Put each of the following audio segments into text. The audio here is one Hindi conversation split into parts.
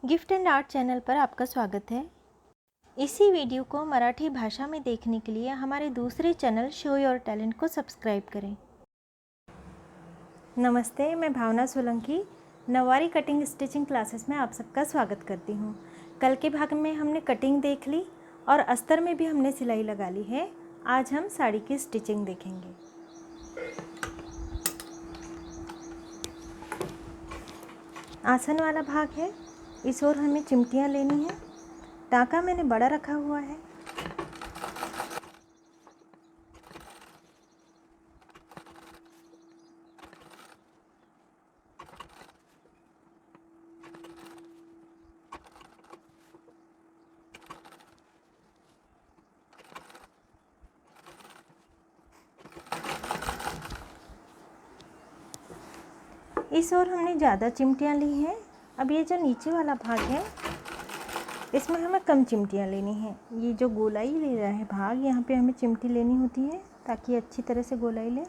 गिफ्ट एंड आर्ट चैनल पर आपका स्वागत है। इसी वीडियो को मराठी भाषा में देखने के लिए हमारे दूसरे चैनल शो योर टैलेंट को सब्सक्राइब करें। नमस्ते, मैं भावना Solanki Nauvari cutting stitching classes में आप सबका स्वागत करती हूँ। कल के भाग में हमने कटिंग देख ली और अस्तर में भी हमने सिलाई लगा ली है। आज हम साड़ी की स्टिचिंग देखेंगे। आसन वाला भाग है, इस ओर हमें चिमटियाँ लेनी है। टाँका मैंने बड़ा रखा हुआ है। इस ओर हमने ज़्यादा चिमटियाँ ली हैं। अब ये जो नीचे वाला भाग है इसमें हमें कम चिमटियाँ लेनी हैं। ये जो गोलाई ले रहा है भाग, यहाँ पे हमें चिमटी लेनी होती है ताकि अच्छी तरह से गोलाई ले।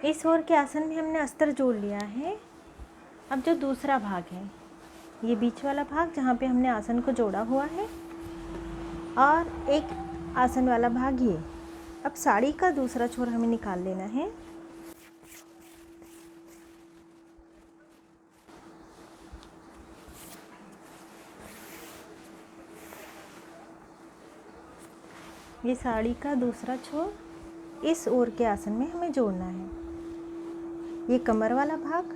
इस ओर के आसन में हमने अस्तर जोड़ लिया है। अब जो दूसरा भाग है, ये बीच वाला भाग जहाँ पे हमने आसन को जोड़ा हुआ है, और एक आसन वाला भाग ये। अब साड़ी का दूसरा छोर हमें निकाल लेना है। ये साड़ी का दूसरा छोर इस ओर के आसन में हमें जोड़ना है। ये कमर वाला भाग,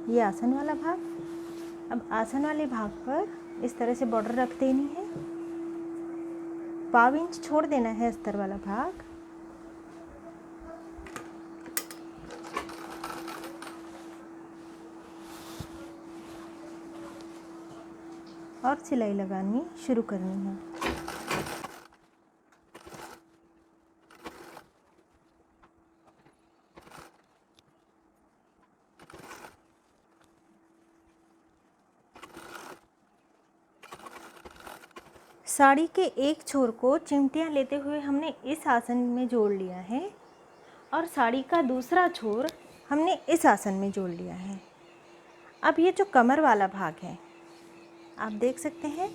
ये आसन वाला भाग। अब आसन वाले भाग पर इस तरह से बॉर्डर रख देनी है। 1/2 इंच छोड़ देना है अस्तर वाला भाग। और सिलाई लगानी शुरू करनी है। साड़ी के एक छोर को चिमटियाँ लेते हुए हमने इस आसन में जोड़ लिया है और साड़ी का दूसरा छोर हमने इस आसन में जोड़ लिया है। अब ये जो कमर वाला भाग है, आप देख सकते हैं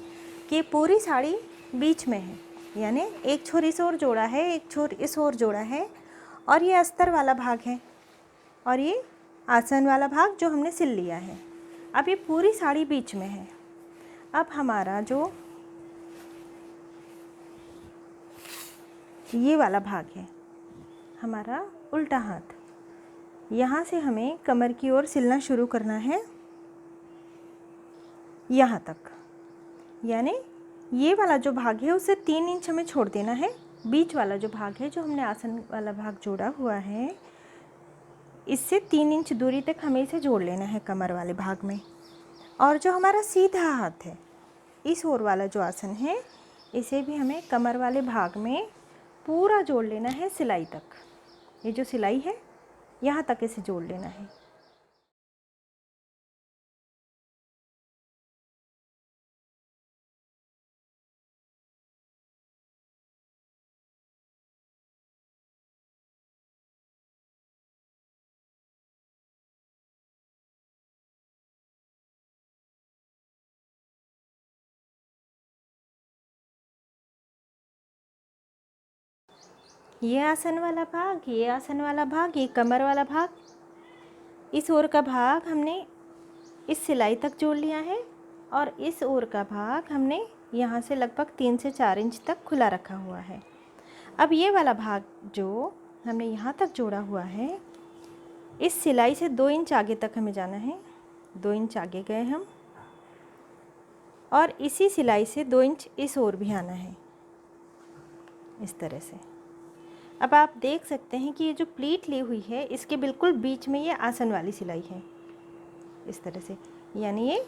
कि पूरी साड़ी बीच में है, यानी एक छोर इस ओर जोड़ा है, एक छोर इस ओर जोड़ा है, और ये अस्तर वाला भाग है और ये आसन वाला भाग जो हमने सिल लिया है। अब ये पूरी साड़ी बीच में है। अब हमारा जो ये वाला भाग है, हमारा उल्टा हाथ, यहाँ से हमें कमर की ओर सिलना शुरू करना है यहाँ तक। यानी ये वाला जो भाग है उसे 3 इंच हमें छोड़ देना है। बीच वाला जो भाग है, जो हमने आसन वाला भाग जोड़ा हुआ है, इससे 3 इंच दूरी तक हमें इसे जोड़ लेना है कमर वाले भाग में। और जो हमारा सीधा हाथ है, इस ओर वाला जो आसन है, इसे भी हमें कमर वाले भाग में पूरा जोड़ लेना है सिलाई तक। ये जो सिलाई है यहाँ तक इसे जोड़ लेना है। ये आसन वाला भाग, ये आसन वाला भाग, ये कमर वाला भाग, इस ओर का भाग हमने इस सिलाई तक जोड़ लिया है और इस ओर का भाग हमने यहाँ से लगभग 3 से 4 इंच तक खुला रखा हुआ है। अब ये वाला भाग जो हमने यहाँ तक जोड़ा हुआ है, इस सिलाई से 2 इंच आगे तक हमें जाना है। 2 इंच आगे गए हम, और इसी सिलाई से 2 इंच इस ओर भी आना है, इस तरह से। अब आप देख सकते हैं कि ये जो प्लीट ली हुई है, इसके बिल्कुल बीच में ये आसन वाली सिलाई है, इस तरह से। यानी ये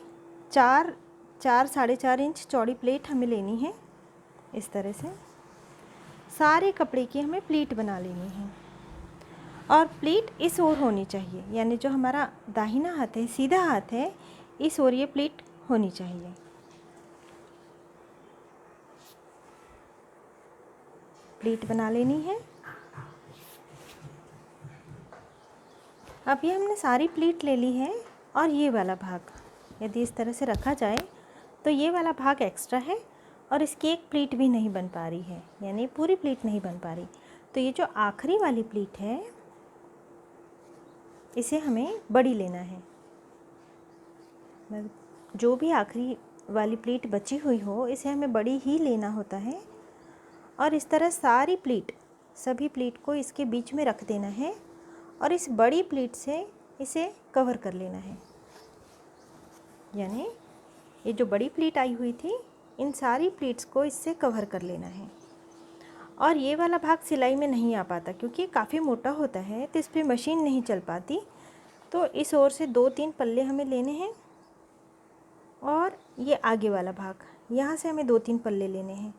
4 साढ़े 4 इंच चौड़ी प्लेट हमें लेनी है, इस तरह से। सारे कपड़े की हमें प्लीट बना लेनी है। और प्लीट इस ओर होनी चाहिए, यानी जो हमारा दाहिना हाथ है, सीधा हाथ है, इस ओर ये प्लीट होनी चाहिए। प्लीट बना लेनी है। अब ये हमने सारी प्लीट ले ली है और ये वाला भाग यदि इस तरह से रखा जाए तो ये वाला भाग एक्स्ट्रा है और इसकी एक प्लीट भी नहीं बन पा रही है, यानी पूरी प्लीट नहीं बन पा रही। तो ये जो आखिरी वाली प्लीट है इसे हमें बड़ी लेना है। जो भी आखिरी वाली प्लीट बची हुई हो इसे हमें बड़ी ही लेना होता है और इस तरह सारी प्लीट, सभी प्लीट को इसके बीच में रख देना है और इस बड़ी प्लीट से इसे कवर कर लेना है। यानी ये जो बड़ी प्लीट आई हुई थी इन सारी प्लीट्स को इससे कवर कर लेना है। और ये वाला भाग सिलाई में नहीं आ पाता क्योंकि ये काफ़ी मोटा होता है तो इस पर मशीन नहीं चल पाती। तो इस ओर से 2-3 पल्ले हमें लेने हैं और ये आगे वाला भाग यहाँ से हमें 2-3 पल्ले लेने हैं।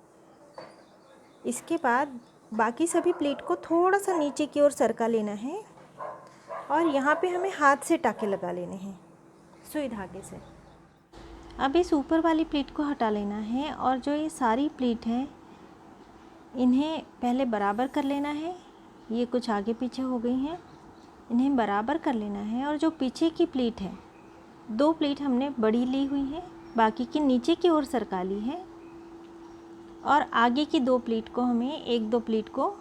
इसके बाद बाकी सभी प्लीट को थोड़ा सा नीचे की ओर सरका लेना है और यहाँ पे हमें हाथ से टाके लगा लेने हैं सुई धागे से। अब इस ऊपर वाली प्लीट को हटा लेना है और जो ये सारी प्लीट है इन्हें पहले बराबर कर लेना है। ये कुछ आगे पीछे हो गई हैं, इन्हें बराबर कर लेना है। और जो पीछे की प्लीट है, 2 प्लीट हमने बड़ी ली हुई है, बाकी की नीचे की ओर सरका ली है और आगे की 2 प्लीट को हमें 1-2 प्लीट को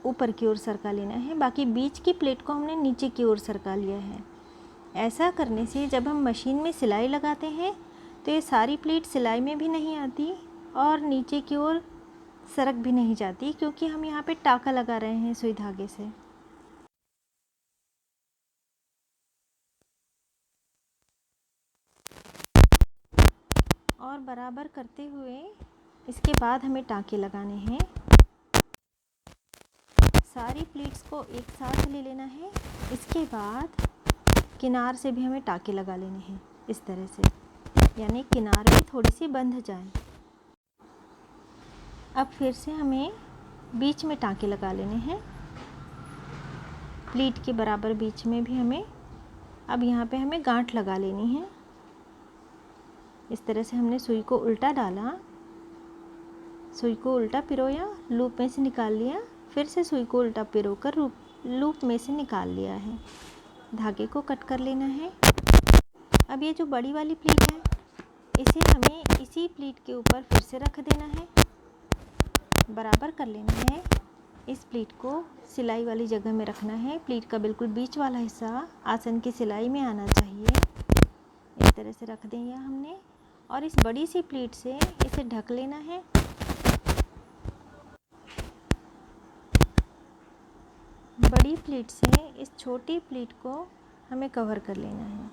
ऊपर की ओर सरका लेना है, बाकी बीच की प्लीट को हमने नीचे की ओर सरका लिया है। ऐसा करने से जब हम मशीन में सिलाई लगाते हैं तो ये सारी प्लीट सिलाई में भी नहीं आती और नीचे की ओर सरक भी नहीं जाती क्योंकि हम यहाँ पे टाका लगा रहे हैं सुई धागे से। और बराबर करते हुए इसके बाद हमें टाके लगाने हैं। सारी प्लीट्स को एक साथ ले लेना है। इसके बाद किनार से भी हमें टाके लगा लेने हैं इस तरह से, यानी किनार भी थोड़ी सी बंध जाए। अब फिर से हमें बीच में टाके लगा लेने हैं, प्लीट के बराबर बीच में भी हमें। अब यहाँ पे हमें गांठ लगा लेनी है। इस तरह से हमने सुई को उल्टा डाला, सुई को उल्टा पिरोया, लूप में से निकाल लिया, फिर से सुई को उल्टा पिरोकर लूप में से निकाल लिया है। धागे को कट कर लेना है। अब ये जो बड़ी वाली प्लीट है इसे हमें इसी प्लीट के ऊपर फिर से रख देना है, बराबर कर लेना है। इस प्लीट को सिलाई वाली जगह में रखना है। प्लीट का बिल्कुल बीच वाला हिस्सा आसन की सिलाई में आना चाहिए। इस तरह से रख दिया हमने और इस बड़ी सी प्लीट से इसे ढक लेना है। बड़ी प्लीट से इस छोटी प्लीट को हमें कवर कर लेना है।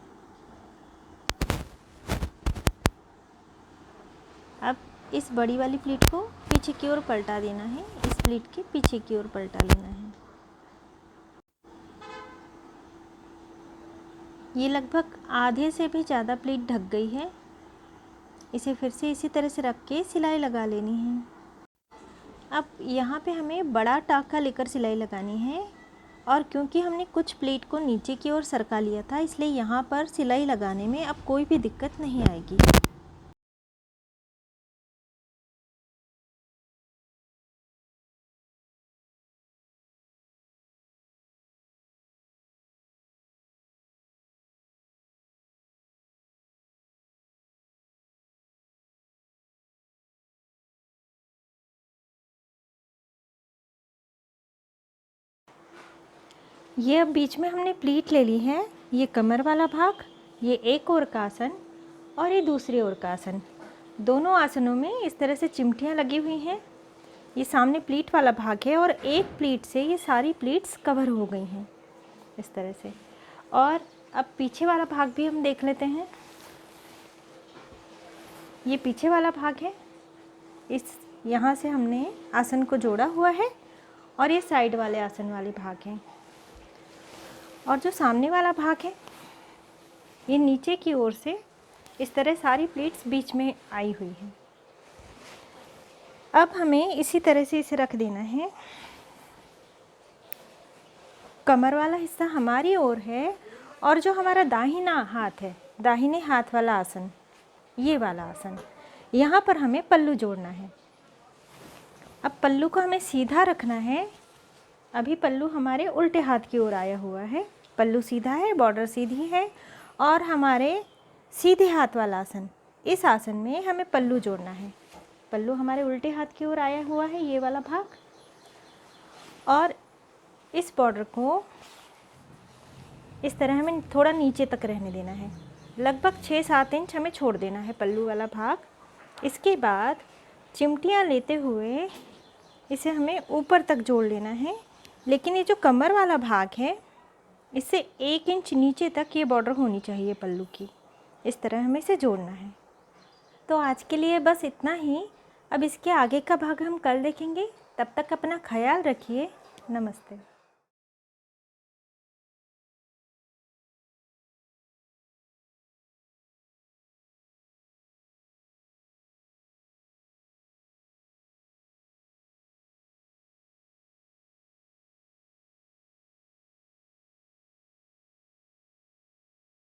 अब इस बड़ी वाली प्लीट को पीछे की ओर पलटा देना है, इस प्लीट के पीछे की ओर पलटा लेना है। ये लगभग आधे से भी ज़्यादा प्लीट ढक गई है। इसे फिर से इसी तरह से रख के सिलाई लगा लेनी है। अब यहाँ पे हमें बड़ा टाका लेकर सिलाई लगानी है और क्योंकि हमने कुछ प्लीट को नीचे की ओर सरका लिया था इसलिए यहाँ पर सिलाई लगाने में अब कोई भी दिक्कत नहीं आएगी। ये अब बीच में हमने प्लीट ले ली है। ये कमर वाला भाग, ये एक ओर का आसन और ये दूसरी ओर का आसन। दोनों आसनों में इस तरह से चिमटियाँ लगी हुई हैं। ये सामने प्लीट वाला भाग है और एक प्लीट से ये सारी प्लीट्स कवर हो गई हैं इस तरह से। और अब पीछे वाला भाग भी हम देख लेते हैं। ये पीछे वाला भाग है, इस यहाँ से हमने आसन को जोड़ा हुआ है और ये साइड वाले आसन वाले भाग हैं। और जो सामने वाला भाग है ये नीचे की ओर से इस तरह सारी प्लीट्स बीच में आई हुई हैं। अब हमें इसी तरह से इसे रख देना है। कमर वाला हिस्सा हमारी ओर है और जो हमारा दाहिना हाथ है, दाहिने हाथ वाला आसन, ये वाला आसन, यहाँ पर हमें पल्लू जोड़ना है। अब पल्लू को हमें सीधा रखना है। अभी पल्लू हमारे उल्टे हाथ की ओर आया हुआ है, पल्लू सीधा है, बॉर्डर सीधी है और हमारे सीधे हाथ वाला आसन, इस आसन में हमें पल्लू जोड़ना है। पल्लू हमारे उल्टे हाथ की ओर आया हुआ है, ये वाला भाग, और इस बॉर्डर को इस तरह हमें थोड़ा नीचे तक रहने देना है। लगभग 6-7 इंच हमें छोड़ देना है पल्लू वाला भाग। इसके बाद चिमटियाँ लेते हुए इसे हमें ऊपर तक जोड़ लेना है, लेकिन ये जो कमर वाला भाग है इससे 1 इंच नीचे तक ये बॉर्डर होनी चाहिए पल्लू की। इस तरह हमें इसे जोड़ना है। तो आज के लिए बस इतना ही। अब इसके आगे का भाग हम कल देखेंगे। तब तक अपना ख्याल रखिए। नमस्ते।